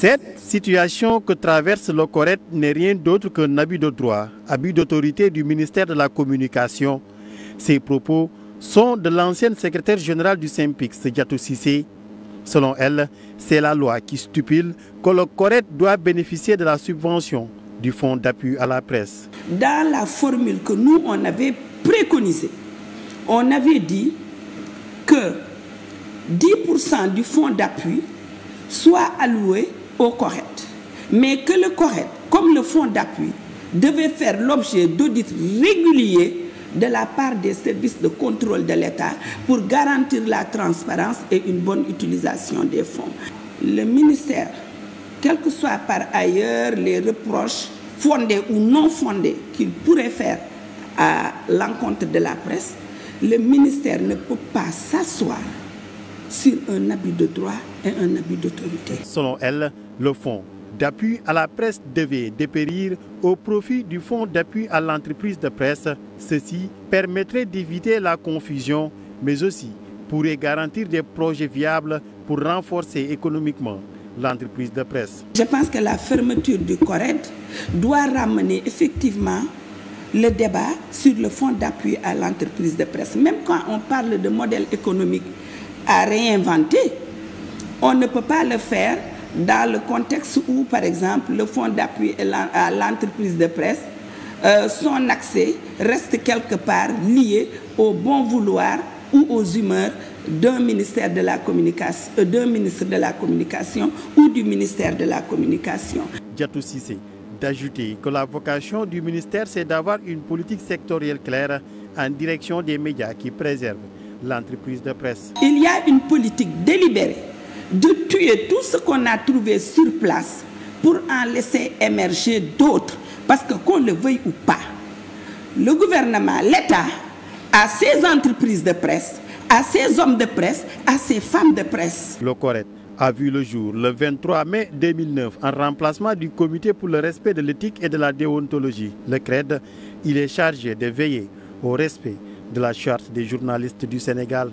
Cette situation que traverse le CORED n'est rien d'autre qu'un abus de droit, abus d'autorité du ministère de la Communication. Ces propos sont de l'ancienne secrétaire générale du SYNPICS, Diatou Cissé. Selon elle, c'est la loi qui stipule que le CORED doit bénéficier de la subvention du fonds d'appui à la presse. Dans la formule que nous, on avait préconisée, on avait dit que 10% du fonds d'appui soit alloué au CORED, mais que le CORED, comme le fonds d'appui, devait faire l'objet d'audits réguliers de la part des services de contrôle de l'État pour garantir la transparence et une bonne utilisation des fonds. Le ministère, quels que soient par ailleurs les reproches fondés ou non fondés qu'il pourrait faire à l'encontre de la presse, le ministère ne peut pas s'asseoir sur un abus de droit et un abus d'autorité. Selon elle, le fonds d'appui à la presse devait dépérir au profit du fonds d'appui à l'entreprise de presse. Ceci permettrait d'éviter la confusion, mais aussi pourrait garantir des projets viables pour renforcer économiquement l'entreprise de presse. Je pense que la fermeture du CORED doit ramener effectivement le débat sur le fonds d'appui à l'entreprise de presse. Même quand on parle de modèle économique à réinventer, on ne peut pas le faire dans le contexte où, par exemple, le fonds d'appui à l'entreprise de presse, son accès reste quelque part lié au bon vouloir ou aux humeurs d'un ministère de la communication, d'un ministre de la communication ou du ministère de la communication. Diatou Cissé d'ajouter que la vocation du ministère, c'est d'avoir une politique sectorielle claire en direction des médias qui préservent l'entreprise de presse. Il y a une politique délibérée de tuer tout ce qu'on a trouvé sur place pour en laisser émerger d'autres. Parce que qu'on le veuille ou pas, le gouvernement, l'État, a ses entreprises de presse, a ses hommes de presse, a ses femmes de presse. Le CORED a vu le jour le 23 mai 2009 en remplacement du Comité pour le respect de l'éthique et de la déontologie. Le CRED, il est chargé de veiller au respect de la charte des journalistes du Sénégal.